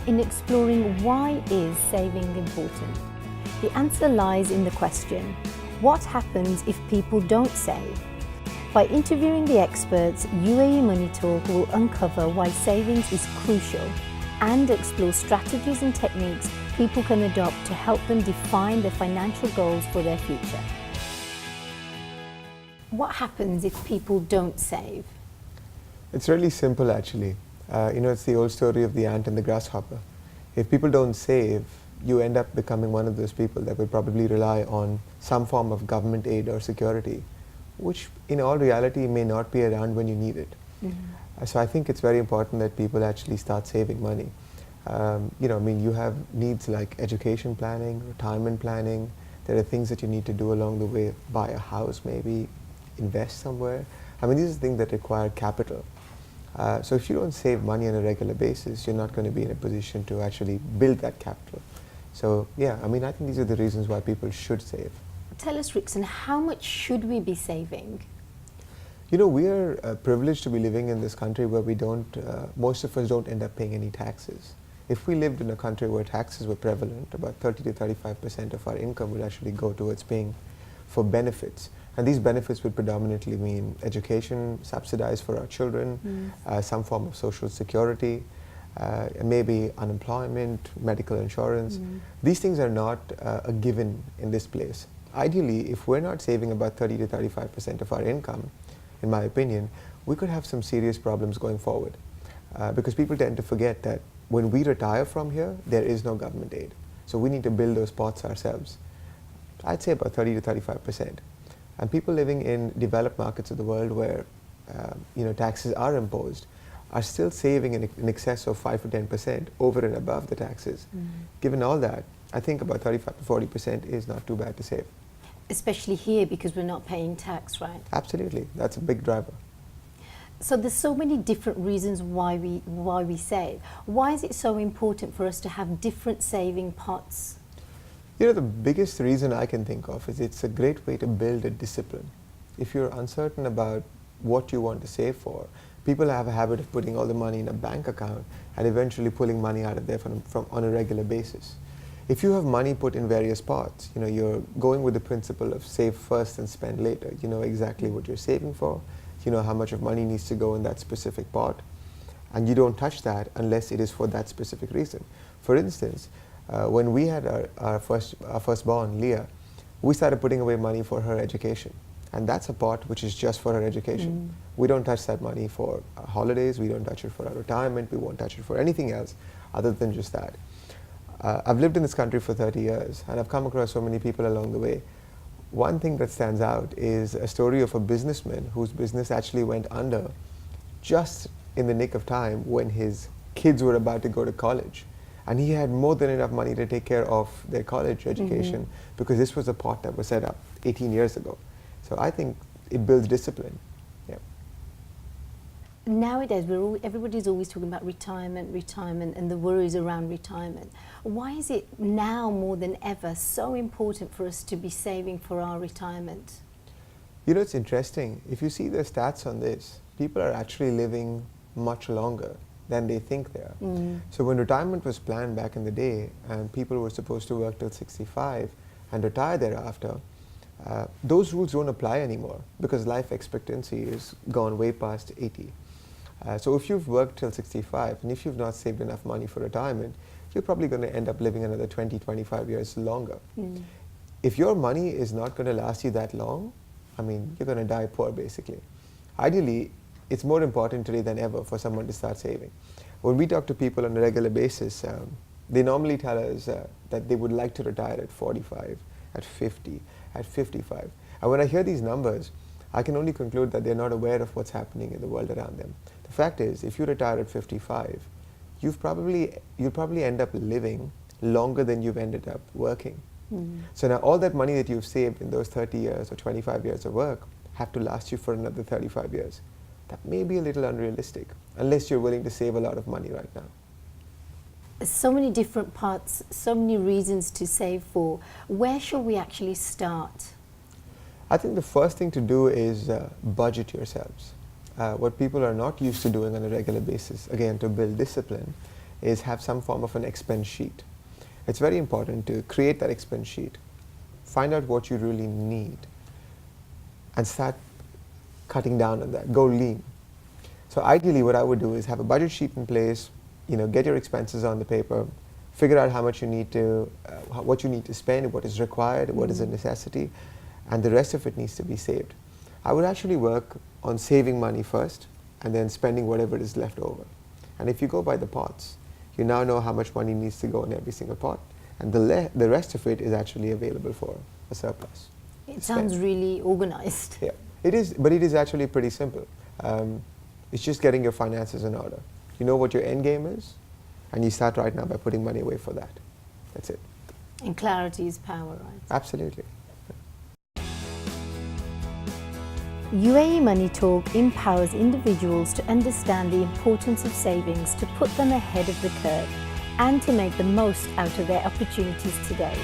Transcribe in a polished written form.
in exploring why is saving important. The answer lies in the question, what happens if people don't save? By interviewing the experts, UAE Money Talk will uncover why savings is crucial and explore strategies and techniques people can adopt to help them define their financial goals for their future. What happens if people don't save? It's really simple actually. It's the old story of the ant and the grasshopper. If people don't save, you end up becoming one of those people that will probably rely on some form of government aid or security, which in all reality may not be around when you need it. So I think it's very important that people actually start saving money. You have needs like education planning, retirement planning. There are things that you need to do along the way, buy a house maybe, invest somewhere. These are things that require capital. So if you don't save money on a regular basis, you're not going to be in a position to actually build that capital. So yeah, I think these are the reasons why people should save. Tell us, Rixon, how much should we be saving? We are privileged to be living in this country where most of us don't end up paying any taxes. If we lived in a country where taxes were prevalent, about 30 to 35% of our income would actually go towards paying for benefits. And these benefits would predominantly mean education subsidized for our children, some form of social security, maybe unemployment, medical insurance. These things are not a given in this place. Ideally, if we're not saving about 30 to 35% of our income, in my opinion, we could have some serious problems going forward. Because people tend to forget that when we retire from here, there is no government aid. So we need to build those pots ourselves. I'd say about 30 to 35%. And people living in developed markets of the world where taxes are imposed are still saving in excess of 5 to 10% over and above the taxes. Given all that, I think about 35 to 40% is not too bad to save. Especially here because we're not paying tax, right? Absolutely, that's a big driver. So there's so many different reasons why we save. Why is it so important for us to have different saving pots? The biggest reason I can think of is it's a great way to build a discipline. If you're uncertain about what you want to save for, people have a habit of putting all the money in a bank account and eventually pulling money out of there from on a regular basis. If you have money put in various pots, you're going with the principle of save first and spend later. You know exactly what you're saving for. You know how much of money needs to go in that specific pot. And you don't touch that unless it is for that specific reason. For instance, when we had our firstborn, Leah, we started putting away money for her education. And that's a pot which is just for her education. We don't touch that money for our holidays, we don't touch it for our retirement, we won't touch it for anything else other than just that. I've lived in this country for 30 years and I've come across so many people along the way. One thing that stands out is a story of a businessman whose business actually went under just in the nick of time when his kids were about to go to college. And he had more than enough money to take care of their college education because this was a pot that was set up 18 years ago. So I think it builds discipline. Yeah. Nowadays, everybody's always talking about retirement and the worries around retirement. Why is it now more than ever so important for us to be saving for our retirement? It's interesting. If you see the stats on this, people are actually living much longer than they think they are. So when retirement was planned back in the day and people were supposed to work till 65 and retire thereafter, those rules don't apply anymore because life expectancy is gone way past 80. So if you've worked till 65 and if you've not saved enough money for retirement, you're probably going to end up living another 20, 25 years longer. If your money is not going to last you that long, you're going to die poor basically. Ideally, it's more important today than ever for someone to start saving. When we talk to people on a regular basis, they normally tell us that they would like to retire at 45, at 50, at 55. And when I hear these numbers, I can only conclude that they're not aware of what's happening in the world around them. The fact is, if you retire at 55, you'll probably end up living longer than you've ended up working. So now all that money that you've saved in those 30 years or 25 years of work have to last you for another 35 years. That may be a little unrealistic, unless you're willing to save a lot of money right now. So many different parts, so many reasons to save for. Where shall we actually start? I think the first thing to do is budget yourselves. What people are not used to doing on a regular basis, again, to build discipline, is have some form of an expense sheet. It's very important to create that expense sheet, find out what you really need, and start cutting down on that. Go lean. So ideally, what I would do is have a budget sheet in place. Get your expenses on the paper, figure out how much you need to, what you need to spend, what is required, what is a necessity, and the rest of it needs to be saved. I would actually work on saving money first, and then spending whatever is left over. And if you go by the pots, you now know how much money needs to go in every single pot, and the rest of it is actually available for a surplus. It sounds really organized. Yeah, it is, but it is actually pretty simple. It's just getting your finances in order. You know what your end game is, and you start right now by putting money away for that. That's it. And clarity is power, right? Absolutely. UAE Money Talk empowers individuals to understand the importance of savings, to put them ahead of the curve, and to make the most out of their opportunities today.